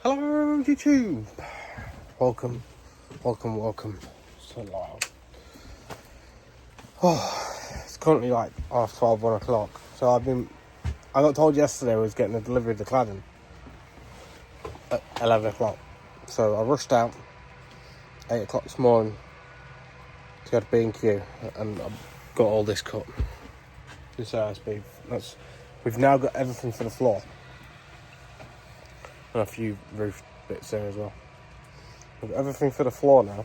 Hello YouTube! Welcome. So loud. It's currently like half 12, 1 o'clock. So I got told yesterday I was getting a delivery to Cladding at 11 o'clock. So I rushed out 8 o'clock this morning to go to B&Q and I've got all this cut. This ASB. We've now got everything for the floor. And a few roof bits there as well. We've got everything for the floor now.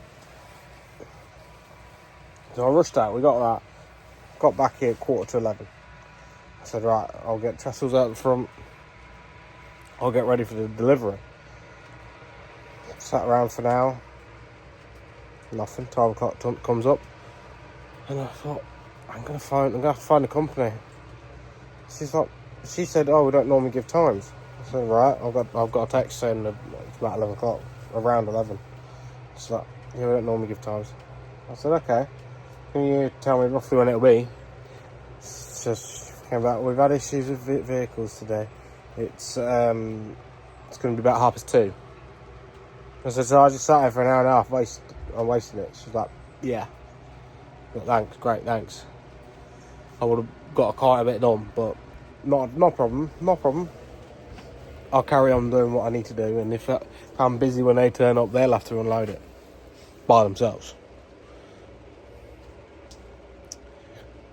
So I rushed out, we got that. Got back here at 11:15. I said, right, I'll get trestles out the front. I'll get ready for the delivery. Sat around for now. Nothing. 12 o'clock comes up. And I thought, I'm gonna have to find a company. She said, oh, we don't normally give times. I said, right, I've got a text saying that it's about 11 o'clock, around 11. So like, yeah, we don't normally give times. I said, okay. Can you tell me roughly when it'll be? Just came back. We've had issues with vehicles today. It's going to be about 2:30. I said, so I just sat here for an hour and a half. I'm wasting it. She's like, yeah. But thanks, great, thanks. I would have got quite a bit done, but no problem. I'll carry on doing what I need to do, and if I'm busy when they turn up, they'll have to unload it by themselves.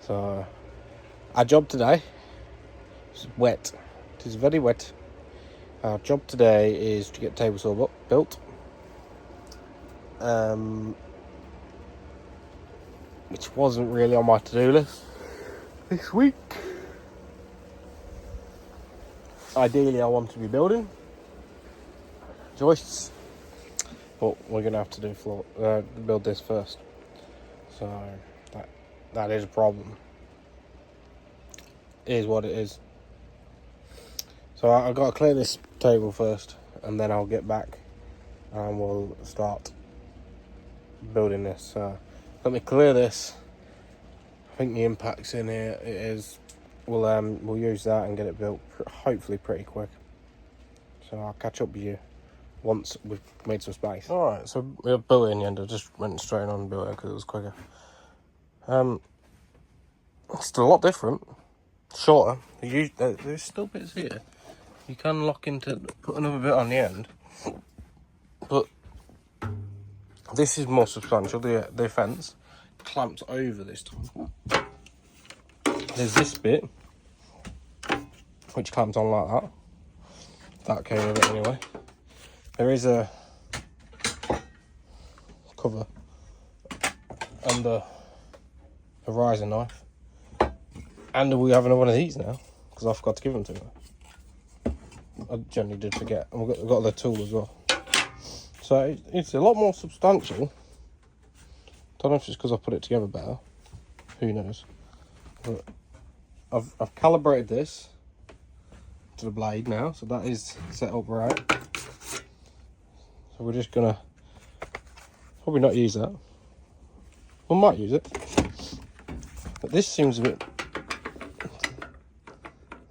So, our job today is wet. It is very wet. Our job today is to get the table saw built. Which wasn't really on my to-do list this week. Ideally, I want to be building joists, but we're going to have to do build this first. So that is a problem. It is what it is. So I've got to clear this table first, and then I'll get back and we'll start building this. Let me clear this. I think the impact's in here. It is. We'll use that and get it built hopefully pretty quick. So I'll catch up with you once we've made some space. Alright, so we have built it in the end. I just went straight on and built it because it was quicker. It's still a lot different. Shorter. There's still bits here. You can lock into, put another bit on the end. But this is more substantial. The fence clamps over this time. There's this bit which clamps on like that. That came with it anyway. There is a cover under a rising knife, and we have another one of these now because I forgot to give them to her. I generally did forget, and we've got the tool as well. So it's a lot more substantial. Don't know if it's because I put it together better. Who knows? But I've calibrated this to the blade now, so that is set up right. So we're just gonna probably not use that. We might use it, but this seems a bit.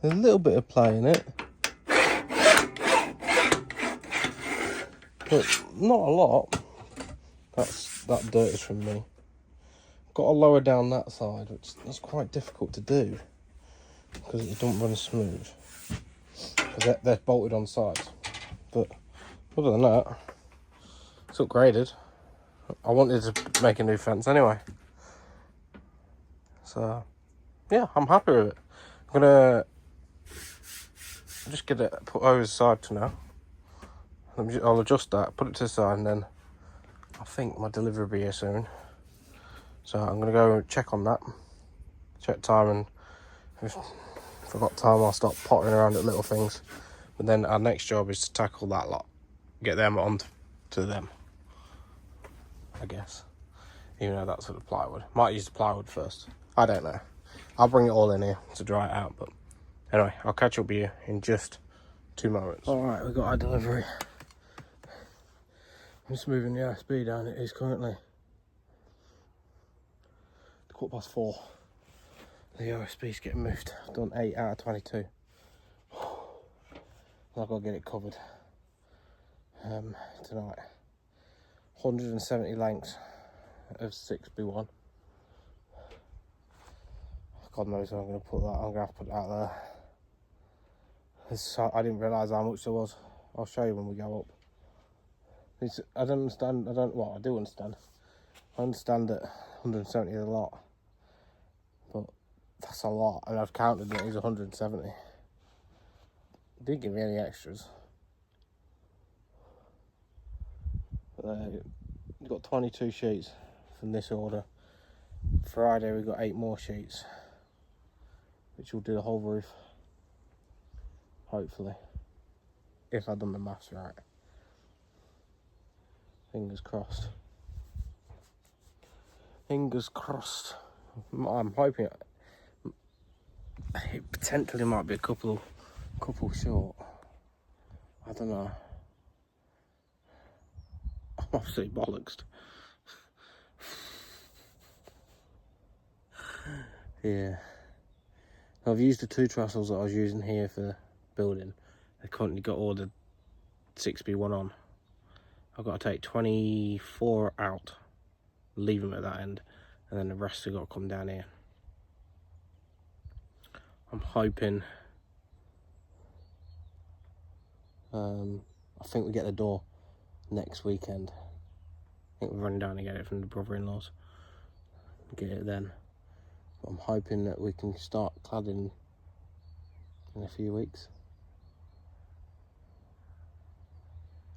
There's a little bit of play in it, but not a lot. That dirt is from me. Got to lower down that side, which is quite difficult to do because it don't run smooth. Because they're bolted on sides. But other than that, it's upgraded. I wanted to make a new fence anyway. So yeah, I'm happy with it. I'm gonna just get it put over the side to now. I'll adjust that, put it to the side, and then I think my delivery will be here soon. So I'm gonna go check on that, check time, and if I've got time I'll start pottering around at little things. But then our next job is to tackle that lot, get them onto them, I guess. Even though that's for the plywood. Might use the plywood first. I don't know. I'll bring it all in here to dry it out. But anyway, I'll catch up with you in just 2 moments. Alright, we've got our delivery. I'm just moving the ASB down. It is currently 4:15. The OSB's getting moved. I've done 8 out of 22. I've got to get it covered. tonight. 170 lengths of 6B1. God knows how I'm going to put that. I'm going to have to put that there. I didn't realise how much there was. I'll show you when we go up. I don't understand. I do understand. I understand that 170 is a lot, but that's a lot. And I've counted that it's 170. Didn't give me any extras. We've got 22 sheets from this order. Friday we've got 8 more sheets, which will do the whole roof. Hopefully, if I've done the maths right. Fingers crossed. Fingers crossed. I'm hoping it potentially might be a couple short. I don't know. I'm obviously bollocksed. Yeah. I've used the 2 trestles that I was using here for building. I currently got all the 6B1 on. I've got to take 24 out, leave them at that end, and then the rest have got to come down here. I'm hoping, I think we get the door next weekend. I think we're running down to get it from the brother-in-laws. Get it then. But I'm hoping that we can start cladding in a few weeks.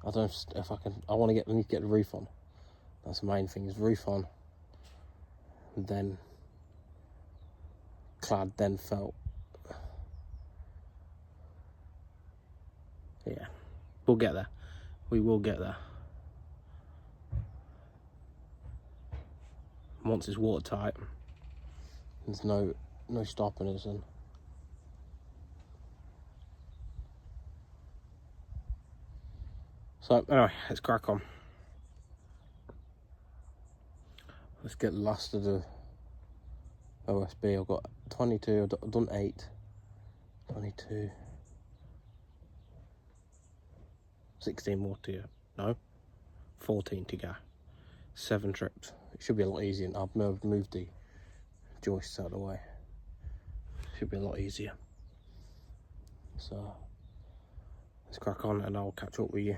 I don't know if I can. I need to get the roof on. That's the main thing, is roof on, and then clad, then felt. Yeah, we'll get there. We will get there. Once it's watertight, there's no stopping us. And so anyway, let's crack on. Let's get the last of the OSB. I've got 22, I've done 8, 22, 16 more to go. No, 14 to go. 7 trips. It should be a lot easier. I've moved the joists out of the way. Should be a lot easier. So let's crack on and I'll catch up with you,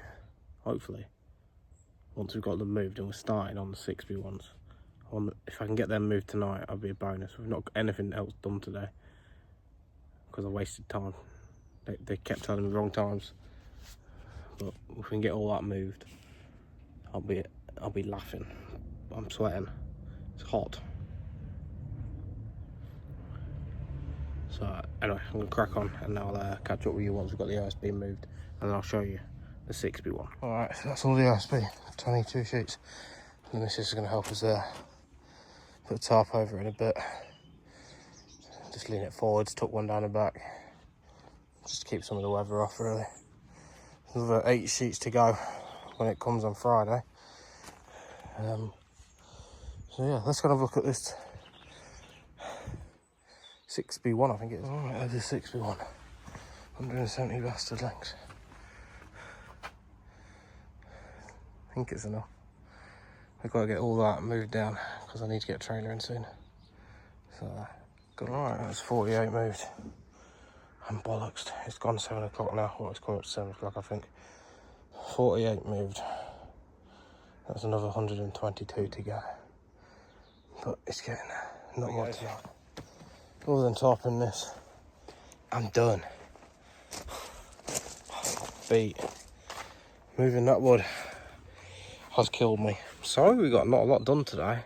hopefully, once we've got them moved and we're starting on the 6B1s. If I can get them moved tonight, that'll be a bonus. We've not got anything else done today because I wasted time. They kept telling me wrong times, but if we can get all that moved, I'll be laughing. I'm sweating. It's hot. So anyway, I'm gonna crack on and I'll catch up with you once we've got the OSB moved, and then I'll show you the 6B1. All right, so that's all the OSB. 22 sheets. And this is gonna help us there. Put a tarp over it in a bit. Just lean it forwards, tuck one down the back. Just to keep some of the weather off, really. Another 8 sheets to go when it comes on Friday. So yeah, let's go and have a look at this 6B1, I think it is. Alright, there's a 6B1. 170 bastard lengths. I think it's enough. We've got to get all that moved down because I need to get a trailer in soon. So, alright, that's 48 moved. I'm bollocksed. It's gone 7 o'clock now. Well, it's coming up to 7 o'clock, I think. 48 moved. That's another 122 to go. But it's getting not much. Other than topping this, I'm done. Feet. Moving that wood has killed me. Sorry we got not a lot done today.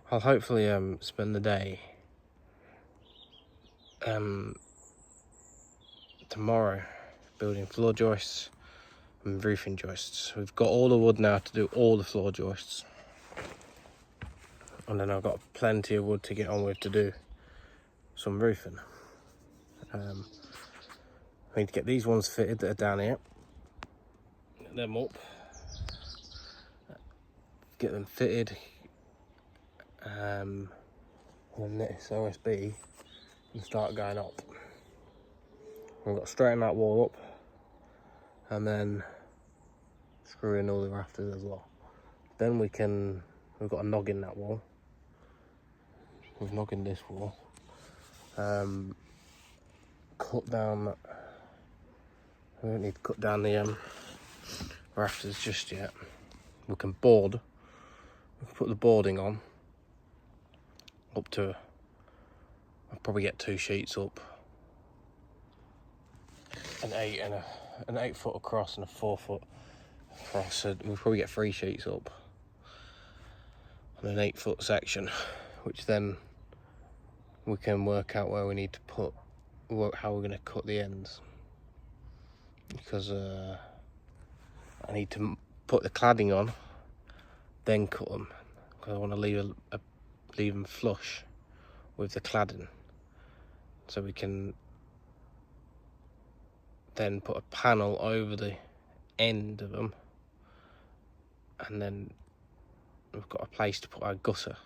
I'll hopefully spend the day tomorrow building floor joists and roofing joists. We've got all the wood now to do all the floor joists. And then I've got plenty of wood to get on with to do some roofing. I need to get these ones fitted that are down here. Get them up. Get them fitted. And then this OSB and start going up. We've got to straighten that wall up. And then screw in all the rafters as well. Then we've got a noggin that wall. We've noggin this wall. Cut down, we don't need to cut down the rafters just yet. We can put the boarding on up to, I'll probably get 2 sheets up, an 8 foot across and a 4 foot across, so we'll probably get 3 sheets up on an 8 foot section, which then we can work out where we need to how we're going to cut the ends, because I need to put the cladding on, then cut them, because I want to leave them flush with the cladding, so we can then put a panel over the end of them, and then we've got a place to put our gutter.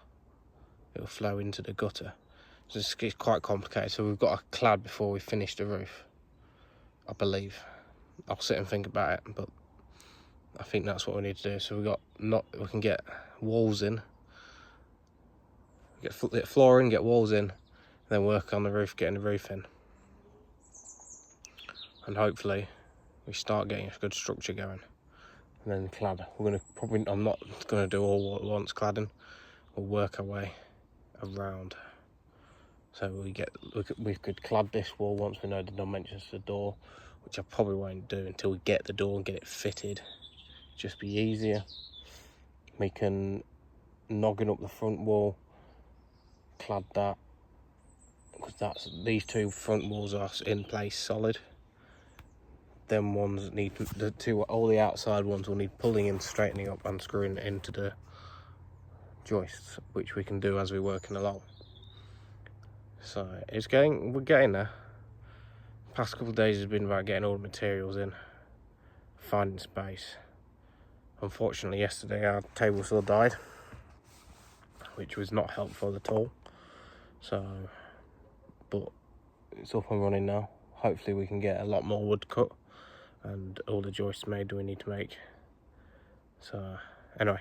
It'll flow into the gutter. So it's quite complicated. So we've got a clad before we finish the roof, I believe. I'll sit and think about it, but I think that's what we need to do. So we can get walls in, get flooring, get walls in, then work on the roof, getting the roof in, and hopefully we start getting a good structure going. And then clad. I'm not gonna do all at once cladding. We'll work our way around. So we could clad this wall once we know the dimensions of the door, which I probably won't do until we get the door and get it fitted. Just be easier. We can noggin up the front wall, clad that, because these 2 front walls are in place solid. Them ones need all the outside ones will need pulling and straightening up and screwing into the joists, which we can do as we're working along. So we're getting there. Past couple of days has been about getting all the materials in, finding space. Unfortunately, yesterday our table saw died, which was not helpful at all. So, but it's up and running now. Hopefully we can get a lot more wood cut and all the joists made we need to make. So anyway,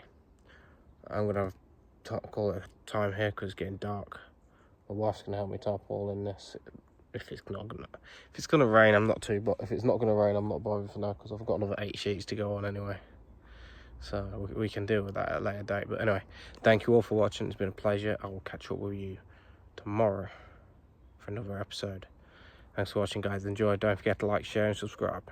I'm gonna call it a time here because it's getting dark. My wife's gonna help me tarpaulin this. If it's gonna rain, I'm not too. But if it's not gonna rain, I'm not bothered for now because I've got another 8 sheets to go on anyway. So we can deal with that at a later date. But anyway, thank you all for watching. It's been a pleasure. I will catch up with you tomorrow for another episode. Thanks for watching, guys. Enjoy. Don't forget to like, share, and subscribe.